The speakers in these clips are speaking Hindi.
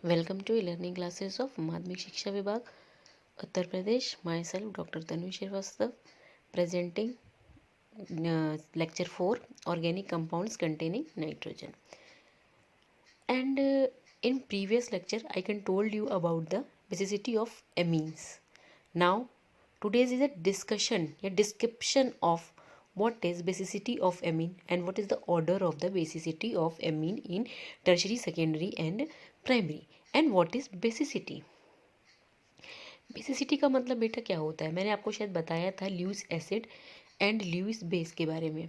Welcome to learning classes of Madhyamik Shiksha Vibhag Uttar Pradesh. Myself doctor Tanvi Srivastava presenting lecture 4 organic compounds containing nitrogen. And in previous lecture I can told you about the basicity of amines. Now today's is a discussion, a description of what is basicity of amine and what is the order of the basicity of amine in tertiary, secondary and primary, and what is basicity. Basicity का मतलब बेटा क्या होता है, मैंने आपको शायद बताया था Lewis acid and Lewis base के बारे में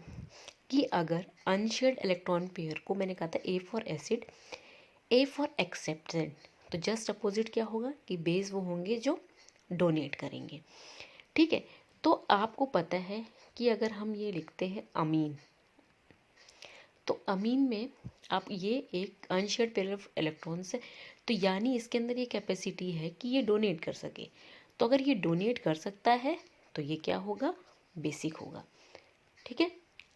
कि अगर अनशेयर्ड इलेक्ट्रॉन पेयर को, मैंने कहा था A for acid, A for acceptant, तो जस्ट अपोजिट क्या होगा कि बेस वो होंगे जो डोनेट करेंगे. ठीक है, तो आपको पता है कि अगर हम ये लिखते हैं अमीन, तो अमीन में आप ये एक अनशेयर्ड पेयर ऑफ इलेक्ट्रॉन्स है, तो यानी इसके अंदर ये कैपेसिटी है कि ये डोनेट कर सके. तो अगर ये डोनेट कर सकता है तो ये क्या होगा, बेसिक होगा. ठीक है,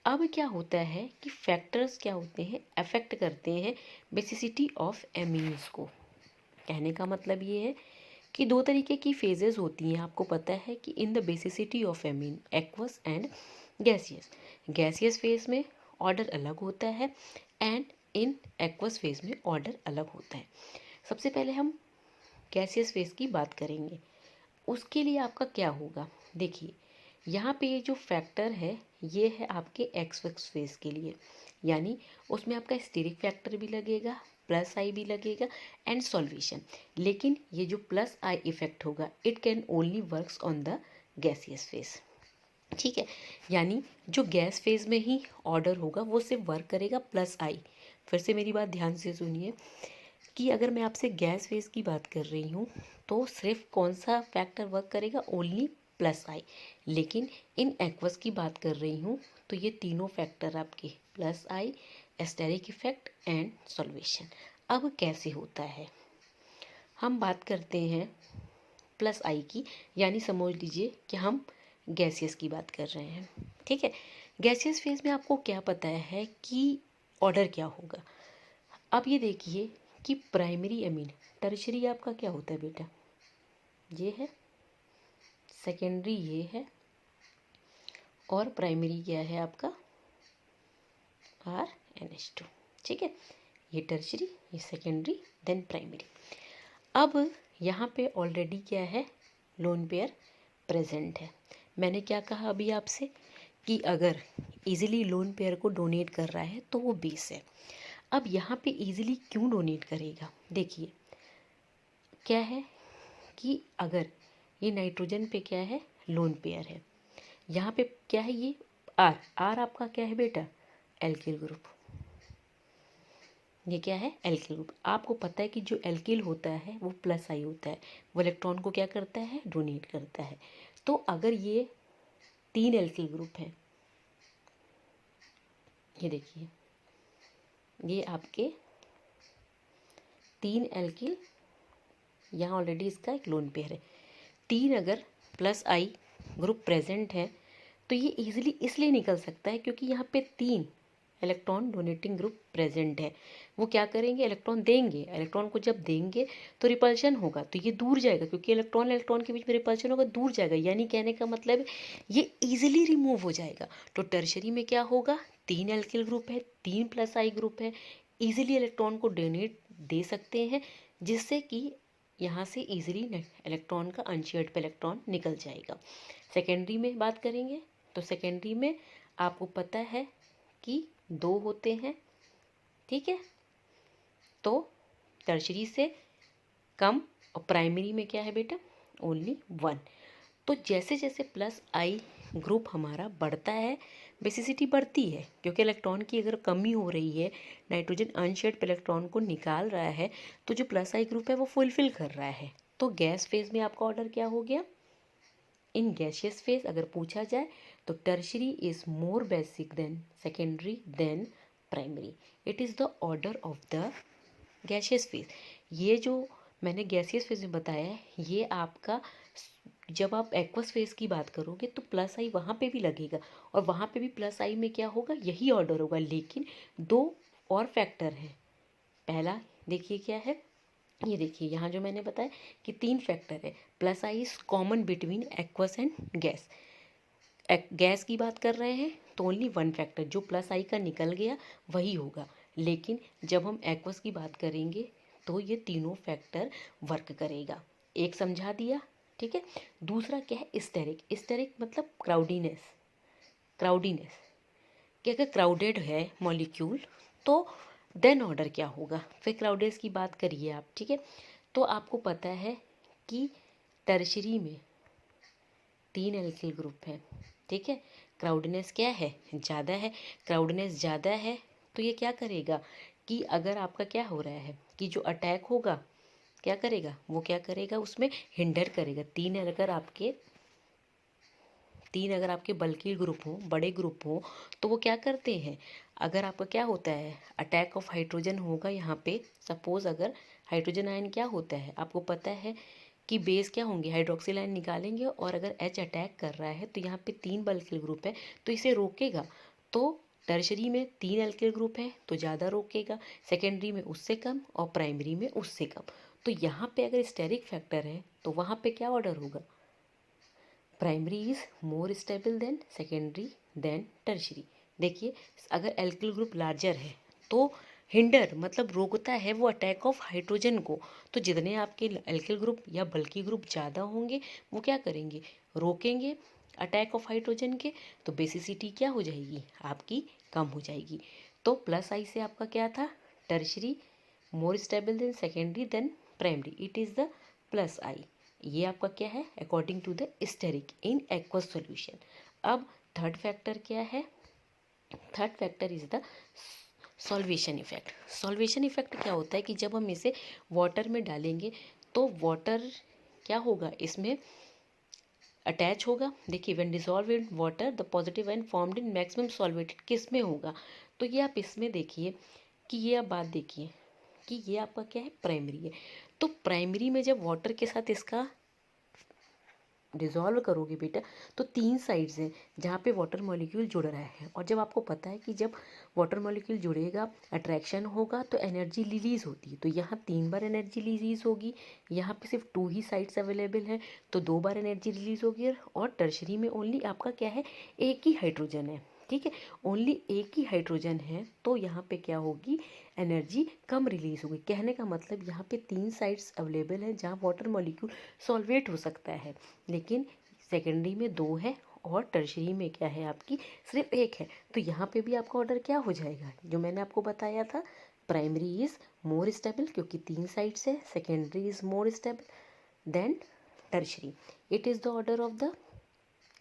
अब क्या होता है कि फैक्टर्स क्या होते हैं, अफेक्ट करते हैं बेसिसिटी ऑफ एमीन्स को. कहने का मतलब ये है कि दो तरीके की फेजेस होती हैं. आपको पता है कि in the basicity of amine, aqueous and gaseous. Gaseous phase में ऑर्डर अलग होता है एंड इन एक्वस फेज में ऑर्डर अलग होता है. सबसे पहले हम गैसियस फेज की बात करेंगे. उसके लिए आपका क्या होगा, देखिए यहाँ पे ये जो फैक्टर है ये है आपके एक्स फेज के लिए, यानी उसमें आपका स्टीरिक फैक्टर भी लगेगा, प्लस आई भी लगेगा एंड सॉल्वेशन. लेकिन ये जो प्लस आई इफेक्ट होगा it can only works on the gaseous phase. ठीक है, यानी जो गैस फेज में ही ऑर्डर होगा वो सिर्फ वर्क करेगा प्लस आई. फिर से मेरी बात ध्यान से सुनिए कि अगर मैं आपसे गैस फेज की बात कर रही हूँ तो सिर्फ कौन सा फैक्टर वर्क करेगा, ओनली प्लस आई. लेकिन इन एक्वस की बात कर रही हूँ तो ये तीनों फैक्टर आपके plus I, asterisk effect and solvation. अब कैसे होता है, हम बात करते हैं प्लस आई की, यानी समझ लीजिए कि हम गैसियस की बात कर रहे हैं. ठीक है, गैसियस फेज में आपको क्या पता है कि ऑर्डर क्या होगा. अब ये देखिए कि प्राइमरी एमीन, टर्शरी आपका क्या होता है बेटा, ये है, सेकेंडरी ये है, और प्राइमरी क्या है आपका RnH2. ठीक है, ये टर्शरी, ये सेकेंडरी, देन प्राइमरी. अब यहाँ पे ऑलरेडी क्या है, लोन पेयर प्रेजेंट है. मैंने क्या कहा अभी आपसे कि अगर इजीली लोन पेयर को डोनेट कर रहा है तो वो बेस है. अब यहाँ पे इजीली क्यों डोनेट करेगा, देखिए क्या है कि अगर ये नाइट्रोजन पे क्या है, लोन पेयर है, यहाँ पे क्या है, ये आर आपका क्या है बेटा, एल्किल ग्रुप. ये क्या है, एल्किल ग्रुप. आपको पता है कि जो एल्किल होता है वो प्लस आई होता है, वो इलेक्ट्रॉन को क्या करता है, डोनेट करता है. तो अगर ये 3 एल्किल ग्रुप है, ये देखिए ये आपके 3 एल्किल, यहाँ ऑलरेडी इसका एक लोन पेयर है. 3 अगर प्लस आई ग्रुप प्रेजेंट है तो ये इजीली इसलिए निकल सकता है क्योंकि यहाँ पे 3 इलेक्ट्रॉन डोनेटिंग ग्रुप प्रेजेंट है. वो क्या करेंगे, इलेक्ट्रॉन देंगे. इलेक्ट्रॉन को जब देंगे तो रिपल्शन होगा, तो ये दूर जाएगा, क्योंकि इलेक्ट्रॉन इलेक्ट्रॉन के बीच में रिपल्शन होगा, दूर जाएगा. यानी कहने का मतलब ये इजीली रिमूव हो जाएगा. तो टर्शरी में क्या होगा, 3 एल्किल ग्रुप है, 3 प्लस आई ग्रुप है, इजीली इलेक्ट्रॉन को डोनेट दे सकते हैं, जिससे कि यहाँ से इजीली इलेक्ट्रॉन का अनशेयर्ड पे इलेक्ट्रॉन निकल जाएगा. सेकेंडरी में बात करेंगे तो सेकेंडरी में आपको पता है कि 2 होते हैं. ठीक है, तो टर्शरी से कम, और प्राइमरी में क्या है बेटा, ओनली 1. तो जैसे जैसे प्लस आई ग्रुप हमारा बढ़ता है बेसिसिटी बढ़ती है, क्योंकि इलेक्ट्रॉन की अगर कमी हो रही है, नाइट्रोजन अनशेयर्ड इलेक्ट्रॉन को निकाल रहा है, तो जो प्लस आई ग्रुप है वो फुलफिल कर रहा है. तो गैस फेज में आपका ऑर्डर क्या हो गया, इन गैसियस फेज अगर पूछा जाए तो tertiary is more basic than secondary than primary. It is the order of the gaseous phase. ये जो मैंने गैसियस फेज में बताया है, ये आपका जब आप एक्वस फेज की बात करोगे तो प्लस आई वहाँ पे भी लगेगा, और वहाँ पे भी प्लस आई में क्या होगा, यही ऑर्डर होगा. लेकिन 2 और फैक्टर हैं. पहला देखिए क्या है, ये देखिए यहाँ जो मैंने बताया कि 3 फैक्टर है। Plus I is common between aqueous and gas. Gas की बात कर रहे हैं तो ओनली 1 फैक्टर जो प्लस आई का निकल गया वही होगा, लेकिन जब हम एक्वस की बात करेंगे तो ये तीनों फैक्टर वर्क करेगा। एक समझा दिया, ठीक है। दूसरा क्या है, स्टेरिक। स्टेरिक मतलब क्राउडीनेस। क्राउडीनेस कि अगर क्राउडेड है मॉलिक्यूल तो देन ऑर्डर क्या होगा। फिर क्राउडेड की बात करिए आप, ठीक है। तो आपको पता है कि टर्शरी में 3 एल्किल ग्रुप हैं, ठीक है। क्राउडनेस क्या है, ज़्यादा है। क्राउडनेस ज़्यादा है तो ये क्या करेगा कि अगर आपका क्या हो रहा है कि जो अटैक होगा क्या करेगा, वो क्या करेगा, उसमें हिंडर करेगा। 3 अगर आपके बल्कि ग्रुप हो, बड़े ग्रुप हो, तो वो क्या करते हैं, अगर आपका क्या होता है अटैक ऑफ हाइड्रोजन होगा यहाँ पे। सपोज अगर हाइड्रोजन आयन क्या होता है आपको पता है कि बेस क्या होंगे, हाइड्रोक्सिल आयन निकालेंगे, और अगर एच अटैक कर रहा है तो यहाँ पे 3 बल्किल ग्रुप है तो इसे रोकेगा। तो टर्शरी में 3 एल्किल ग्रुप है तो ज़्यादा रोकेगा, सेकेंडरी में उससे कम और प्राइमरी में उससे कम। तो यहाँ पे अगर स्टेरिक फैक्टर है तो वहाँ पे क्या ऑर्डर होगा, primary is more stable than secondary than tertiary. देखिए अगर एल्किल ग्रुप लार्जर है तो हिंडर मतलब रोकता है वो अटैक ऑफ हाइड्रोजन को। तो जितने आपके एल्किल ग्रुप या बल्की ग्रुप ज़्यादा होंगे वो क्या करेंगे, रोकेंगे अटैक ऑफ हाइड्रोजन के। तो बेसिसिटी क्या हो जाएगी आपकी, कम हो जाएगी। तो प्लस आई से आपका क्या था, tertiary more stable than secondary than primary, it is the plus I. ये आपका क्या है according to the steric in aqueous solution. अब थर्ड फैक्टर क्या है, third factor is the solvation effect. Solvation effect क्या होता है कि जब हम इसे वाटर में डालेंगे तो वाटर क्या होगा, इसमें अटैच होगा। देखिए when dissolve in water the positive ion formed in maximum solvated किस में होगा, तो ये आप इसमें देखिए कि ये आप बात देखिए कि ये आपका क्या है, प्राइमरी है। तो प्राइमरी में जब वाटर के साथ इसका डिज़ोल्व करोगे बेटा तो 3 साइड्स हैं जहाँ पे वाटर मॉलिक्यूल जुड़ रहा है। और जब आपको पता है कि जब वाटर मॉलिक्यूल जुड़ेगा अट्रैक्शन होगा तो एनर्जी रिलीज़ होती है। तो यहाँ 3 बार एनर्जी रिलीज़ होगी, यहाँ पे सिर्फ 2 ही साइड्स अवेलेबल हैं तो 2 बार एनर्जी रिलीज़ होगी। और टर्शरी में ओनली आपका क्या है, एक ही हाइड्रोजन है, ठीक है। ओनली एक ही हाइड्रोजन है तो यहाँ पे क्या होगी, एनर्जी कम रिलीज होगी। कहने का मतलब यहाँ पे 3 साइड्स अवेलेबल हैं जहाँ वाटर मॉलिक्यूल सॉल्वेट हो सकता है, लेकिन सेकेंडरी में 2 है और टर्शरी में क्या है आपकी सिर्फ एक है। तो यहाँ पे भी आपका ऑर्डर क्या हो जाएगा जो मैंने आपको बताया था, प्राइमरी इज मोर स्टेबल क्योंकि 3 साइड्स है, secondary is more stable than tertiary. It is the order of the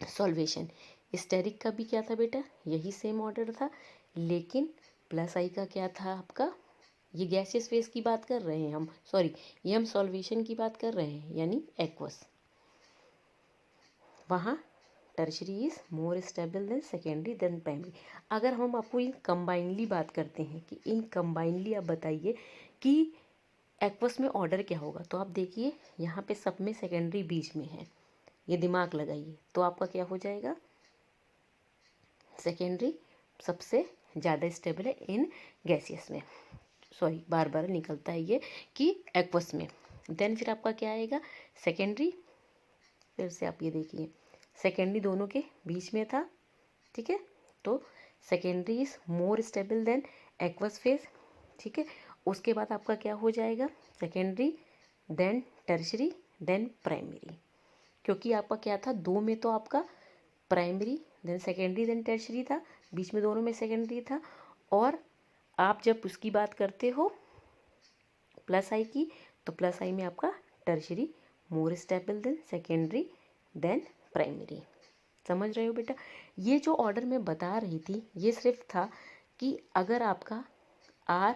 solvation. Steric का भी क्या था बेटा, यही सेम ऑर्डर था, लेकिन प्लस आई का क्या था आपका, ये गैसियस फेज की बात कर रहे हैं हम, सॉरी ये हम सॉल्वेशन की बात कर रहे हैं यानी एक्वस। वहाँ tertiary is more stable than secondary than primary. अगर हम आपको इन कंबाइनली बात करते हैं कि इन कंबाइनली आप बताइए कि एक्वस में ऑर्डर क्या होगा, तो आप देखिए यहाँ पे सब में सेकेंडरी बीच में है, ये दिमाग लगाइए। तो आपका क्या हो जाएगा, सेकेंडरी सबसे ज़्यादा स्टेबल है इन गैसियस में, सॉरी बार बार निकलता है ये कि एक्वस में। देन फिर आपका क्या आएगा, सेकेंडरी, फिर से आप ये देखिए सेकेंडरी दोनों के बीच में था, ठीक है। तो secondary is more stable than aqueous phase, ठीक है। उसके बाद आपका क्या हो जाएगा, secondary than tertiary than primary, क्योंकि आपका क्या था, 2 में तो आपका primary than secondary than tertiary था, बीच में दोनों में सेकेंडरी था। और आप जब उसकी बात करते हो प्लस आई की तो प्लस आई में आपका tertiary more stable than secondary than primary. समझ रहे हो बेटा, ये जो ऑर्डर मैं बता रही थी ये सिर्फ था कि अगर आपका आर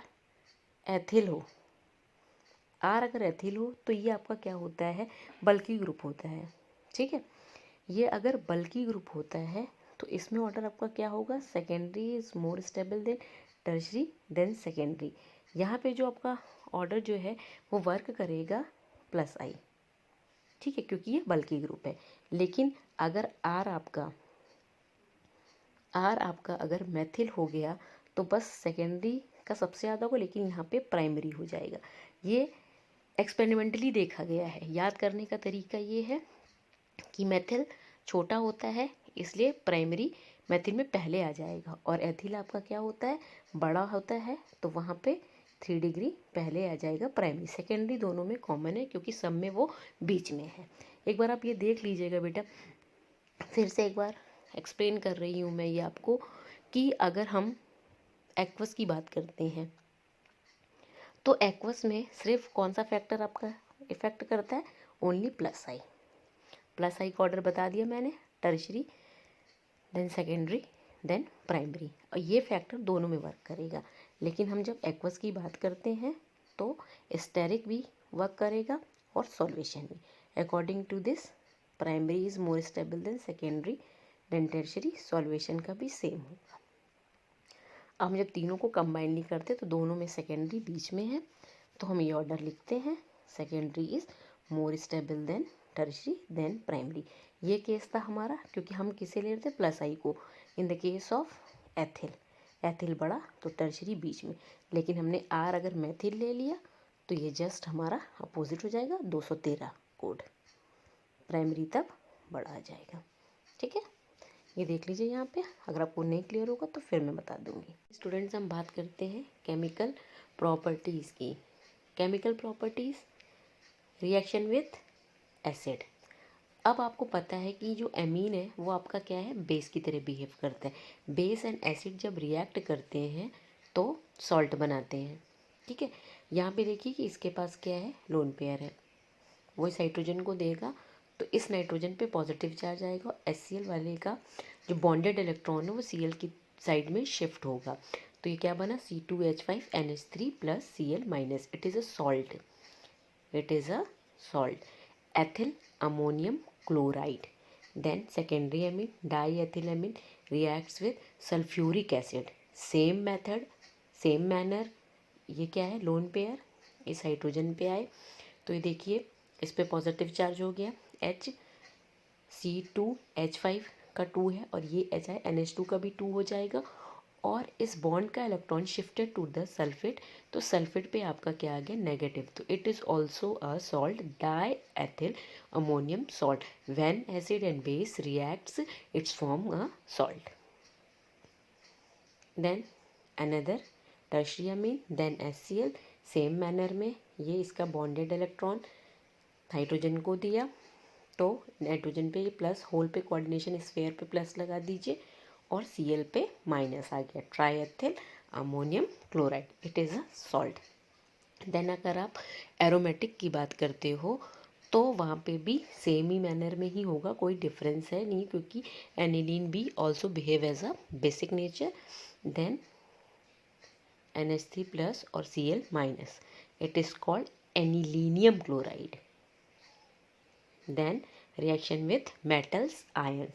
एथिल हो, आर अगर एथिल हो तो ये आपका क्या होता है, बल्की ग्रुप होता है, ठीक है। ये अगर बल्की ग्रुप होता है तो इसमें ऑर्डर आपका क्या होगा, secondary is more stable than tertiary than secondary. यहाँ पे जो आपका ऑर्डर जो है वो वर्क करेगा प्लस आई, ठीक है, क्योंकि ये बल्की ग्रुप है। लेकिन अगर आर आपका अगर मैथिल हो गया तो बस सेकेंडरी का सबसे ज़्यादा होगा, लेकिन यहाँ पे प्राइमरी हो जाएगा। ये एक्सपेरिमेंटली देखा गया है। याद करने का तरीका ये है कि मेथिल छोटा होता है इसलिए प्राइमरी मेथिल में पहले आ जाएगा, और एथिल आपका क्या होता है, बड़ा होता है, तो वहाँ पे 3 डिग्री पहले आ जाएगा। प्राइमरी सेकेंडरी दोनों में कॉमन है क्योंकि सब में वो बीच में है। एक बार आप ये देख लीजिएगा बेटा, फिर से एक बार एक्सप्लेन कर रही हूँ मैं ये आपको कि अगर हम एक्वस की बात करते हैं तो एक्वस में सिर्फ कौन सा फैक्टर आपका इफेक्ट करता है, only plus I. Plus I का ऑर्डर बता दिया मैंने, tertiary than secondary than primary, और ये फैक्टर दोनों में वर्क करेगा। लेकिन हम जब एक्वस की बात करते हैं तो स्टेरिक भी वर्क करेगा और सॉल्वेशन भी। According to this primary is more stable than secondary than tertiary, solvation का भी सेम होगा। अब हम जब तीनों को कंबाइन नहीं करते तो दोनों में सेकेंडरी बीच में है, तो हम ये ऑर्डर लिखते हैं, secondary is more stable than tertiary than primary. ये केस था हमारा, क्योंकि हम किसे ले रहे थे, प्लस आई को। In the case of ethyl, ethyl बड़ा तो टर्शरी बीच में, लेकिन हमने आर अगर मेथिल ले लिया तो ये जस्ट हमारा अपोजिट हो जाएगा, 213 कोड, प्राइमरी तब बड़ा आ जाएगा। ठीक है, ये देख लीजिए यहाँ पे, अगर आपको नहीं क्लियर होगा तो फिर मैं बता दूंगी। स्टूडेंट्स, हम बात करते हैं केमिकल प्रॉपर्टीज़ की। Chemical properties, reaction with acid. अब आपको पता है कि जो एमीन है वो आपका क्या है, बेस की तरह बिहेव करता है। बेस एंड एसिड जब रिएक्ट करते हैं तो सॉल्ट बनाते हैं। ठीक है, यहाँ पे देखिए कि इसके पास क्या है, लोन पेयर है, वो इस हाइड्रोजन को देगा तो इस नाइट्रोजन पे पॉजिटिव चार्ज आएगा, और HCl वाले का जो बॉन्डेड इलेक्ट्रॉन है वो Cl की साइड में शिफ्ट होगा। तो ये क्या बना, C2H5NH3 plus Cl minus. It is a salt, it is a salt, ethyl ammonium chloride. Then secondary amine diethylamine reacts with sulphuric acid. Same method, same manner. ये क्या है, लोन पेयर, इस हाइड्रोजन पे आए तो ये देखिए इस पे पॉजिटिव चार्ज हो गया, C2H5 का 2 है, और ये H है NH2 का भी 2 हो जाएगा, और इस बॉन्ड का electron shifted to the sulphate, तो सल्फेट पे आपका क्या आ गया, नेगेटिव। तो it is also a salt, di ethyl ammonium salt. When acid and base reacts it's form a salt. Then another tertiary amine, then HCl, same manner में ये इसका बॉन्डेड इलेक्ट्रॉन हाइड्रोजन को दिया, तो नाइट्रोजन पे ये प्लस, होल पे कोऑर्डिनेशन स्फेयर पे प्लस लगा दीजिए, और Cl पे माइनस आ गया, triethyl ammonium chloride. It is a salt. Then अगर आप एरोमेटिक की बात करते हो तो वहाँ पे भी सेम ही मैनर में ही होगा, कोई डिफरेंस है नहीं, क्योंकि एनिलीन भी also behave as a basic nature. Then NH3 plus और Cl minus, it is called anilinium chloride. Then reaction with metals ion,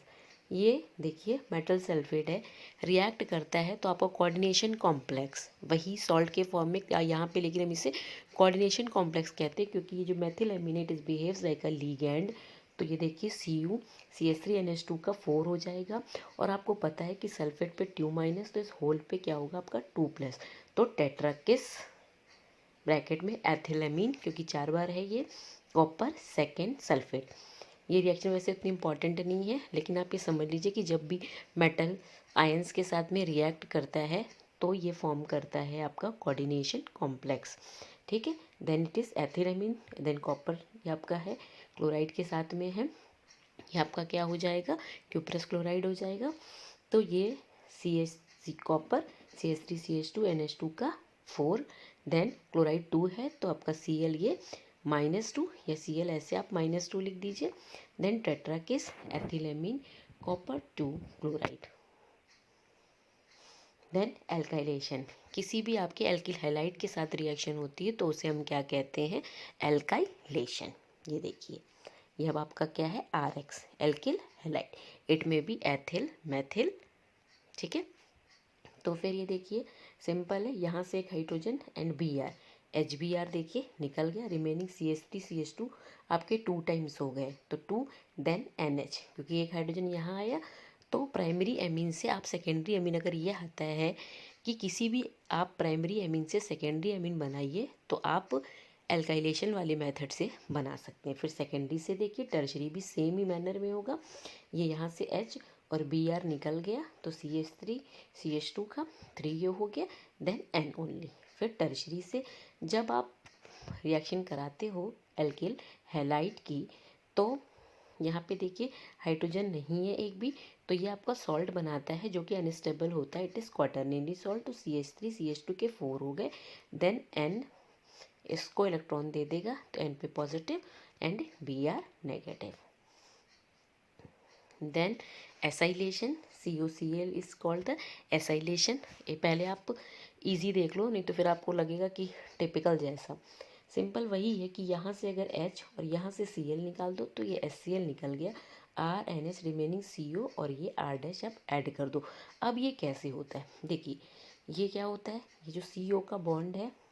ये देखिए मेटल सल्फेट है, रिएक्ट करता है तो आपको कोऑर्डिनेशन कॉम्प्लेक्स, वही सॉल्ट के फॉर्म में यहाँ पे, लेकिन हम इसे कोऑर्डिनेशन कॉम्प्लेक्स कहते हैं, क्योंकि ये जो methyl amine it is behaves like a ligand. तो ये देखिए CuCH3NH2 का 4 हो जाएगा, और आपको पता है कि सल्फेट पे 2 माइनस, तो इस होल पे क्या होगा आपका 2 प्लस, तो टेट्राकिस ब्रैकेट में एथिलेमीन, क्योंकि 4 बार है ये, कॉपर सेकेंड सल्फेट। ये रिएक्शन वैसे इतनी इंपॉर्टेंट नहीं है, लेकिन आप ये समझ लीजिए कि जब भी मेटल आयंस के साथ में रिएक्ट करता है तो ये फॉर्म करता है आपका कोऑर्डिनेशन कॉम्प्लेक्स। ठीक है, then it is ethylamine, then copper ये आपका है क्लोराइड के साथ में है, ये आपका क्या हो जाएगा, क्यूप्रस क्लोराइड हो जाएगा। तो ये CH कॉपर CH3CH2NH2 का 4, देन क्लोराइड 2 है तो आपका Cl ये -2, या Cl ऐसे आप -2 लिख दीजिए। Then tetrakis ethylamine copper 2 chloride. Then alkylation, किसी भी आपके एल्किल हैलाइड के साथ रिएक्शन होती है तो उसे हम क्या कहते हैं, एल्काइलेशन। ये देखिए ये अब आपका क्या है, RX एल्किल हैलाइड, इट में बी एथिल मेथिल। ठीक है, तो फिर ये देखिए सिंपल है, यहाँ से एक हाइड्रोजन एंड Br, HBr देखिए निकल गया, रिमेनिंग CH3CH2 आपके 2 टाइम्स हो गए, तो 2 देन NH, क्योंकि एक हाइड्रोजन यहाँ आया। तो प्राइमरी एमीन से आप सेकेंडरी एमीन, अगर ये आता है कि किसी भी आप प्राइमरी एमीन से सेकेंडरी एमीन बनाइए तो आप एल्काइलेशन वाले मेथड से बना सकते हैं। फिर सेकेंडरी से देखिए टर्शरी भी सेम ही मैनर में होगा। ये यहाँ से H और Br निकल गया तो CH3 CH2 का 3 ये हो गया, देन N ओनली। फिर टर्शरी से जब आप रिएक्शन कराते हो एल्किल हैलाइड की, तो यहाँ पे देखिए हाइड्रोजन नहीं है एक भी, तो ये आपका सॉल्ट बनाता है जो कि अनस्टेबल होता है। It is quaternary salt. तो CH3 CH2 के 4 हो गए, देन N इसको इलेक्ट्रॉन दे देगा तो N पे positive and Br negative. Then acylation COCl is called the acylation. ये पहले आप इजी देख लो, नहीं तो फिर आपको लगेगा कि टिपिकल जैसा। सिंपल वही है कि यहाँ से अगर H और यहाँ से Cl निकाल दो तो ये HCl निकल गया, RNH रिमेनिंग CO और ये R डैश आप ऐड कर दो। अब ये कैसे होता है देखिए, ये क्या होता है, ये जो CO का बॉन्ड है,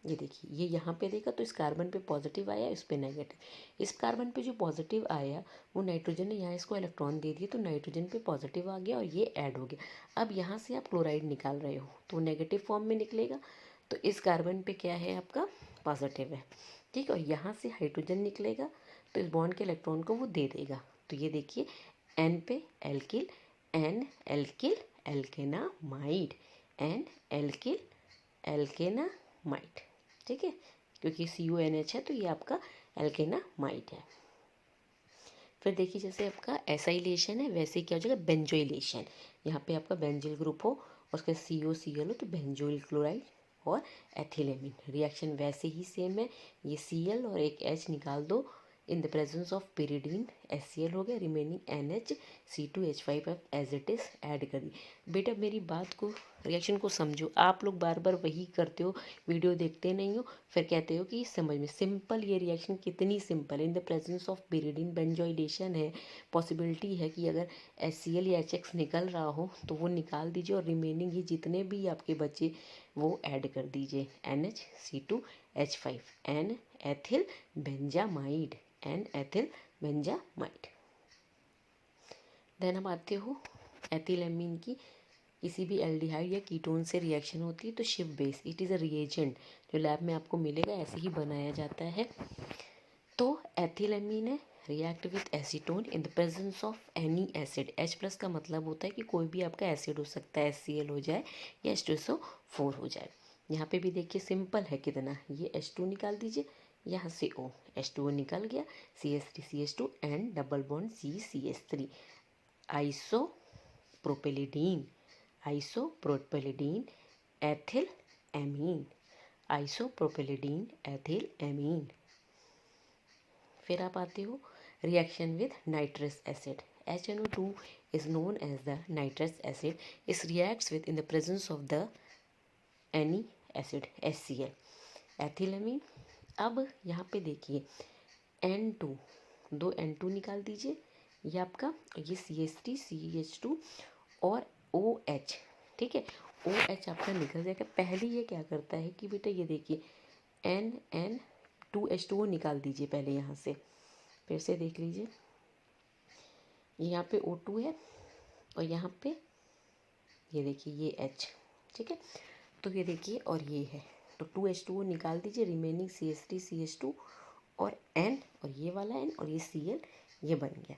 ये देखिए ये यहाँ पे देखा तो इस कार्बन पे पॉजिटिव आया, इस पे नेगेटिव। इस कार्बन पे जो पॉजिटिव आया वो नाइट्रोजन ने यहाँ इसको इलेक्ट्रॉन दे दिए तो नाइट्रोजन पे पॉजिटिव आ गया और ये ऐड हो गया। अब यहाँ से आप क्लोराइड निकाल रहे हो तो नेगेटिव फॉर्म में निकलेगा, तो इस कार्बन पे क्या है आपका पॉजिटिव है, ठीक। और यहाँ से हाइड्रोजन निकलेगा तो इस बॉन्ड के इलेक्ट्रॉन को वो दे देगा। तो ये देखिए एन पे alkyl, N alkyl alkanamide, N alkyl alkanamide, ठीक है, क्योंकि CuNH है तो ये आपका एल्केनामाइड है। फिर देखिए जैसे आपका एसाइलेशन है वैसे क्या हो जाएगा बेंजोइलेशन। यहाँ पे आपका बेंजिल ग्रुप हो और उसका COCl हो तो बेंजोइल क्लोराइड और एथिलेमिन। रिएक्शन वैसे ही सेम है, ये Cl और एक H निकाल दो, in the presence of pyridine HCl हो गया, remaining NH C2H5F as it is add कर दी। बेटा मेरी बात को रिएक्शन को समझो, आप लोग बार बार वही करते हो, वीडियो देखते नहीं हो, फिर कहते हो कि समझ में सिंपल। ये रिएक्शन कितनी सिंपल है, इन the presence of pyridine benzoylation है। पॉसिबिलिटी है कि अगर HCl या HX निकल रहा हो तो वो निकाल दीजिए और रिमेनिंग ही जितने भी आपके बचे वो ऐड कर दीजिए, NH C2H5 N ethyl benzamide, N ethyl benzamide. Then अब आते हो एथिलेमीन की। किसी भी एल्डिहाइड या कीटोन से रिएक्शन होती है तो शिव base, it is a reagent जो लैब में आपको मिलेगा, ऐसे ही बनाया जाता है। तो एथिलेमीन है react with acetone in the presence of any acid. H+ का मतलब होता है कि कोई भी आपका एसिड हो सकता है, HCl हो जाए या H2SO4 हो जाए। यहाँ पे भी देखिए सिंपल है कितना, ये H2 निकाल दीजिए, यहाँ से O H2O निकल गया, CH3 CH2 and double bond CCH3, isopropylidene, isopropylidene ethyl amine, isopropylidene ethyl amine. फिर आप आते हो reaction with nitrous acid. HNO2 is known as the nitrous acid. It reacts with in the presence of the any acid HCl, एथिलेमीन। अब यहाँ पे देखिए N2, दो N2 निकाल दीजिए, ये आपका, ये CH3 CH2 और OH, ठीक है, OH आपका निकल जाएगा। पहले ये क्या करता है कि बेटा ये देखिए N2H2O निकाल दीजिए पहले, यहाँ से फिर से देख लीजिए, यहाँ पे O2 है और यहाँ पे ये देखिए ये H, ठीक है। तो ये देखिए और ये है तो 2H2O निकाल दीजिए, रिमेनिंग CH3 CH2 और N और ये वाला N और ये Cl, ये बन गया।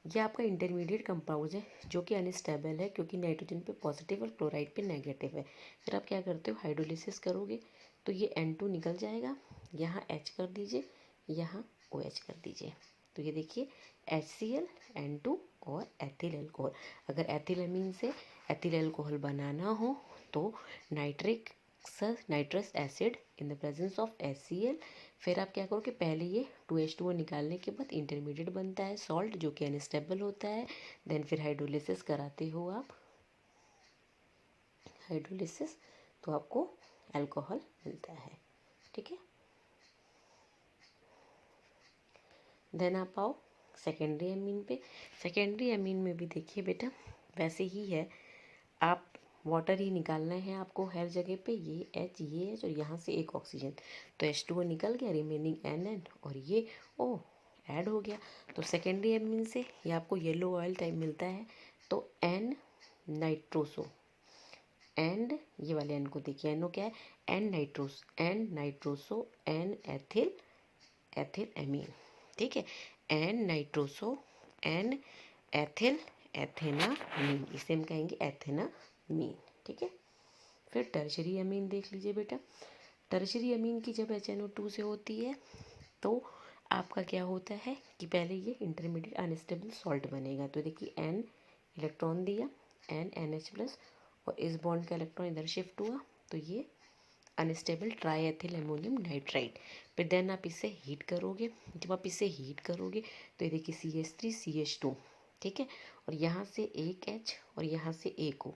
ये आपका इंटरमीडिएट कंपाउंड है जो कि अनस्टेबल है क्योंकि नाइट्रोजन पे पॉजिटिव और क्लोराइड पे नेगेटिव है। फिर आप क्या करते हो हाइड्रोलिसिस करोगे तो ये N2 निकल जाएगा, यहाँ H कर दीजिए, यहाँ OH कर दीजिए, तो ये देखिए HCl N2 और एथिल अल्कोहल। अगर एथिलेमीन से एथिल अल्कोहल बनाना हो तो nitrous acid in the presence of HCl। फिर आप क्या करो कि पहले ये 2H2O निकालने के बाद इंटरमीडिएट बनता है सॉल्ट जो कि अनस्टेबल होता है। देन फिर हाइड्रोलिसिस कराते हो आप, हाइड्रोलिसिस, तो आपको अल्कोहल मिलता है, ठीक है। देन आप आओ सेकेंडरी एमीन पे। सेकेंडरी एमीन में भी देखिए बेटा वैसे ही है, आप वाटर ही निकालना है आपको हर जगह पे, ये H और यहाँ से एक ऑक्सीजन, तो H2O निकल गया, रिमेनिंग NN और ये O ऐड हो गया। तो सेकेंडरी एमीन से ये आपको येलो ऑयल टाइप मिलता है, तो N नाइट्रोसो, एंड ये वाले एन को देखिए, एनो क्या है, N nitroso N ethyl amine, ठीक है, N nitroso N ethyl ethanamine, इसे हम कहेंगे एथेनामीन, ठीक है। फिर टर्शरी अमीन देख लीजिए बेटा, टर्शरी अमीन की जब HNO2 से होती है तो आपका क्या होता है कि पहले ये इंटरमीडिएट अनस्टेबल सॉल्ट बनेगा। तो देखिए एन इलेक्ट्रॉन दिया, एन NH प्लस, और इस बॉन्ड का इलेक्ट्रॉन इधर शिफ्ट हुआ तो ये unstable try ethyl ammonium nitride. फिर देन आप इसे हीट करोगे, जब आप इसे हीट करोगे तो ये देखिए CH3CH2, ठीक है, और यहाँ से एक H और यहाँ से एक O,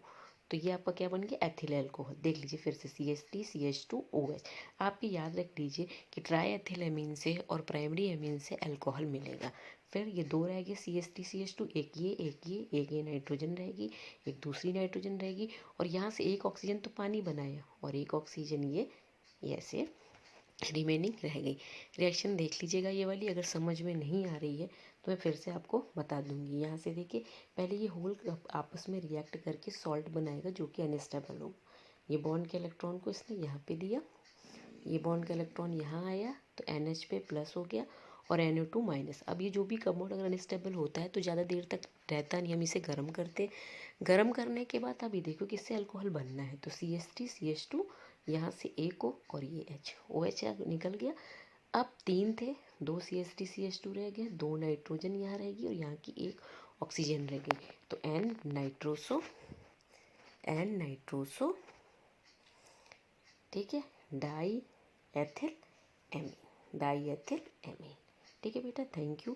तो ये आपका क्या बन गया, एथिल एल्कोहल। देख लीजिए फिर से CH3CH2OH। आप ये याद रख लीजिए कि ट्राई एथिल अमीन से और प्राइमरी अमीन से अल्कोहल मिलेगा। फिर ये दो रह गए CH3CH2, एक ये नाइट्रोजन रहेगी, एक दूसरी नाइट्रोजन रहेगी, और यहाँ से एक ऑक्सीजन तो पानी बनाया और एक ऑक्सीजन ये ऐसे रिमेनिंग रह गई। रिएक्शन देख लीजिएगा ये वाली, अगर समझ में नहीं आ रही है तो मैं फिर से आपको बता दूंगी। यहाँ से देखिए पहले ये होल आपस में रिएक्ट करके सॉल्ट बनाएगा जो कि अनस्टेबल होगा। ये बॉन्ड के इलेक्ट्रॉन को इसने यहाँ पे दिया, ये बॉन्ड का इलेक्ट्रॉन यहाँ आया तो NH पे प्लस हो गया और NO2 माइनस। अब ये जो भी कंपाउंड अगर अनस्टेबल होता है तो ज़्यादा देर तक रहता नहीं, हम इसे गर्म करते, गर्म करने के बाद अभी देखो किससे अल्कोहल बनना है, तो CH3CH2, यहाँ से एक O और ये H, OH निकल गया। अब तीन थे, दो CH3CH2 रह गए, दो नाइट्रोजन यहाँ रहेगी और यहाँ की एक ऑक्सीजन रह गई, तो एन नाइट्रोसो, ठीक है, डाई एथिल एमीन, ठीक है बेटा, थैंक यू।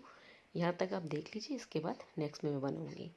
यहाँ तक आप देख लीजिए, इसके बाद नेक्स्ट में मैं बनाऊँगी।